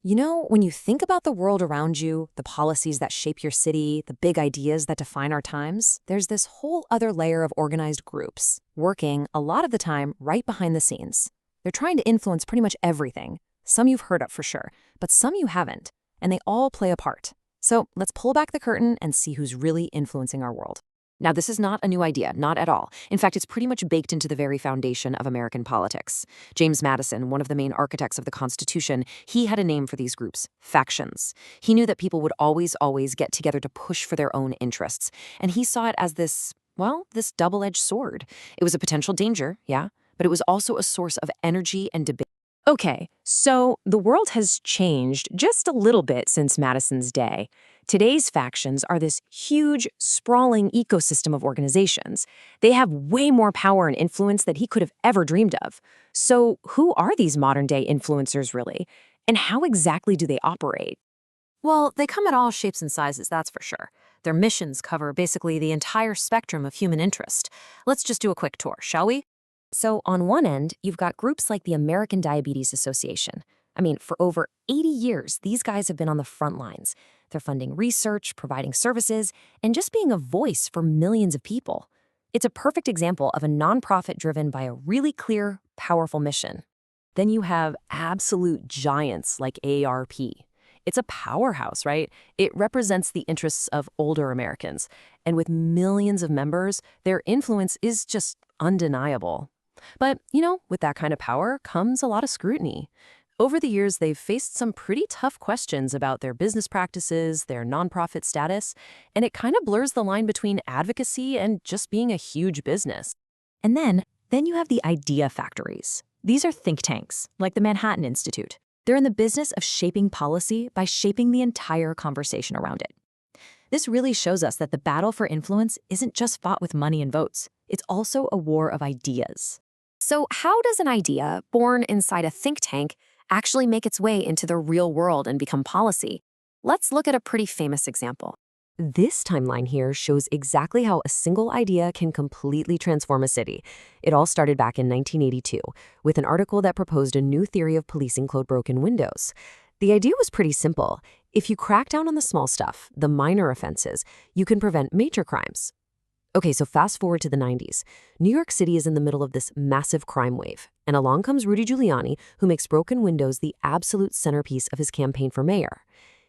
You know, when you think about the world around you, the policies that shape your city, the big ideas that define our times, there's this whole other layer of organized groups, working, a lot of the time, right behind the scenes. They're trying to influence pretty much everything. Some you've heard of for sure, but some you haven't, and they all play a part. So let's pull back the curtain and see who's really influencing our world. Now, this is not a new idea, not at all. In fact, it's pretty much baked into the very foundation of American politics. James Madison, one of the main architects of the Constitution, he had a name for these groups, factions. He knew that people would always get together to push for their own interests. And he saw it as this double-edged sword. It was a potential danger, yeah, but it was also a source of energy and debate. Okay, so the world has changed just a little bit since Madison's day. Today's factions are this huge, sprawling ecosystem of organizations. They have way more power and influence than he could have ever dreamed of. So who are these modern-day influencers really? And how exactly do they operate? Well, they come in all shapes and sizes, that's for sure. Their missions cover basically the entire spectrum of human interest. Let's just do a quick tour, shall we? So on one end, you've got groups like the American Diabetes Association. I mean, for over 80 years, these guys have been on the front lines. They're funding research, providing services, and just being a voice for millions of people. It's a perfect example of a nonprofit driven by a really clear, powerful mission. Then you have absolute giants like AARP. It's a powerhouse, right? It represents the interests of older Americans. And with millions of members, their influence is just undeniable. But, with that kind of power comes a lot of scrutiny. Over the years, they've faced some pretty tough questions about their business practices, their nonprofit status, and it kind of blurs the line between advocacy and just being a huge business. And then you have the idea factories. These are think tanks, like the Manhattan Institute. They're in the business of shaping policy by shaping the entire conversation around it. This really shows us that the battle for influence isn't just fought with money and votes. It's also a war of ideas. So how does an idea born inside a think tank actually make its way into the real world and become policy? Let's look at a pretty famous example. This timeline here shows exactly how a single idea can completely transform a city. It all started back in 1982 with an article that proposed a new theory of policing code broken windows. The idea was pretty simple. If you crack down on the small stuff, the minor offenses, you can prevent major crimes. Okay, so fast forward to the 90s. New York City is in the middle of this massive crime wave, and along comes Rudy Giuliani, who makes broken windows the absolute centerpiece of his campaign for mayor.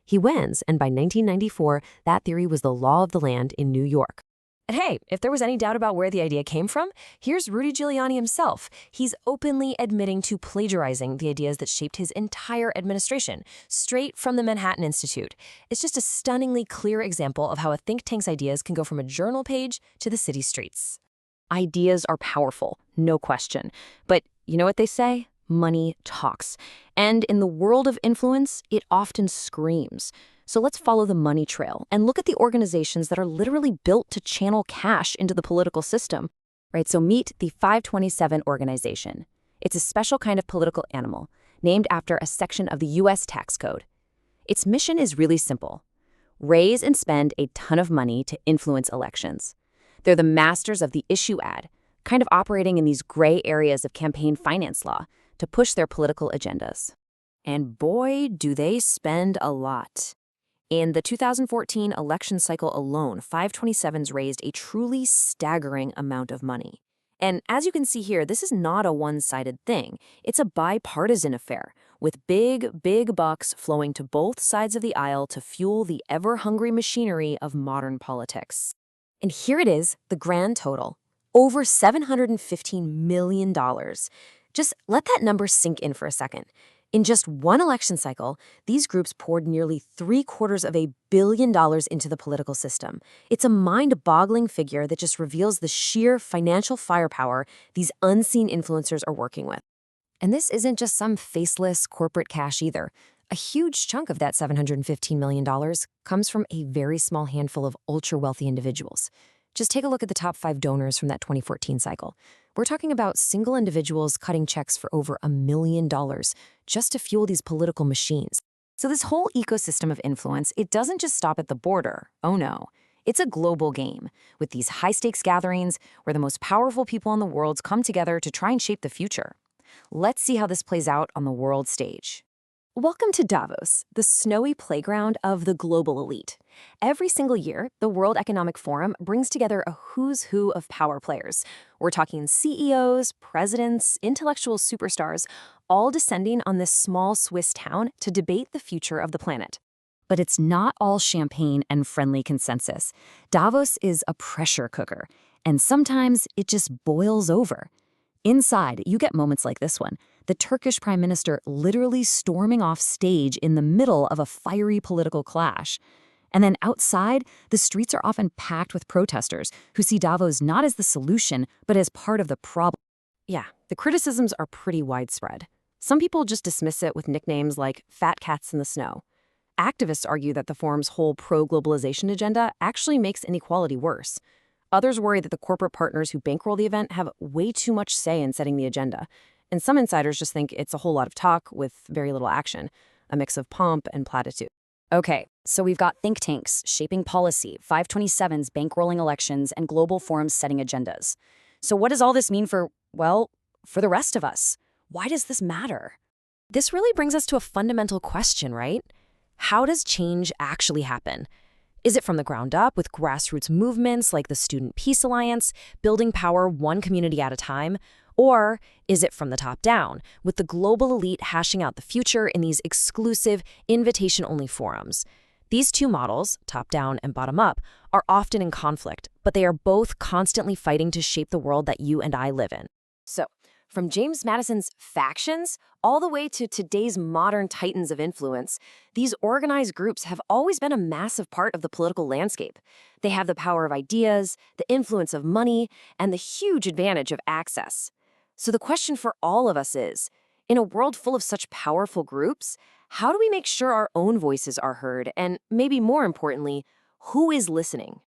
He wins, and by 1994, that theory was the law of the land in New York. And hey, if there was any doubt about where the idea came from, here's Rudy Giuliani himself. He's openly admitting to plagiarizing the ideas that shaped his entire administration, straight from the Manhattan Institute. It's just a stunningly clear example of how a think tank's ideas can go from a journal page to the city streets. Ideas are powerful, no question. But you know what they say? Money talks. And in the world of influence, it often screams. So let's follow the money trail and look at the organizations that are literally built to channel cash into the political system. Right, so meet the 527 organization. It's a special kind of political animal, named after a section of the U.S. tax code. Its mission is really simple. Raise and spend a ton of money to influence elections. They're the masters of the issue ad, kind of operating in these gray areas of campaign finance law to push their political agendas. And boy, do they spend a lot. In the 2014 election cycle alone, 527s raised a truly staggering amount of money. And as you can see here, this is not a one-sided thing. It's a bipartisan affair, with big bucks flowing to both sides of the aisle to fuel the ever-hungry machinery of modern politics. And here it is, the grand total. Over $715 million. Just let that number sink in for a second. In just one election cycle, these groups poured nearly $750 million into the political system. It's a mind-boggling figure that just reveals the sheer financial firepower these unseen influencers are working with. And this isn't just some faceless corporate cash either. A huge chunk of that $715 million comes from a very small handful of ultra-wealthy individuals. Just take a look at the top 5 donors from that 2014 cycle. We're talking about single individuals cutting checks for over $1 million just to fuel these political machines. So this whole ecosystem of influence, it doesn't just stop at the border. Oh no. It's a global game, with these high-stakes gatherings where the most powerful people in the world come together to try and shape the future. Let's see how this plays out on the world stage. Welcome to Davos, the snowy playground of the global elite. Every single year, the World Economic Forum brings together a who's who of power players. We're talking CEOs, presidents, intellectual superstars, all descending on this small Swiss town to debate the future of the planet. But it's not all champagne and friendly consensus. Davos is a pressure cooker, and sometimes it just boils over. Inside, you get moments like this one, the Turkish prime minister literally storming off stage in the middle of a fiery political clash. And then outside, the streets are often packed with protesters who see Davos not as the solution, but as part of the problem. Yeah, the criticisms are pretty widespread. Some people just dismiss it with nicknames like fat cats in the snow. Activists argue that the forum's whole pro-globalization agenda actually makes inequality worse. Others worry that the corporate partners who bankroll the event have way too much say in setting the agenda. And some insiders just think it's a whole lot of talk with very little action, a mix of pomp and platitude. Okay, so we've got think tanks shaping policy, 527s bankrolling elections, and global forums setting agendas. So what does all this mean for, well, for the rest of us? Why does this matter? This really brings us to a fundamental question, right? How does change actually happen? Is it from the ground up with grassroots movements like the Student Peace Alliance, building power one community at a time? Or is it from the top down, with the global elite hashing out the future in these exclusive, invitation-only forums? These two models, top-down and bottom-up, are often in conflict, but they are both constantly fighting to shape the world that you and I live in. So, from James Madison's factions all the way to today's modern titans of influence, these organized groups have always been a massive part of the political landscape. They have the power of ideas, the influence of money, and the huge advantage of access. So the question for all of us is, in a world full of such powerful groups, how do we make sure our own voices are heard, and maybe more importantly, who is listening?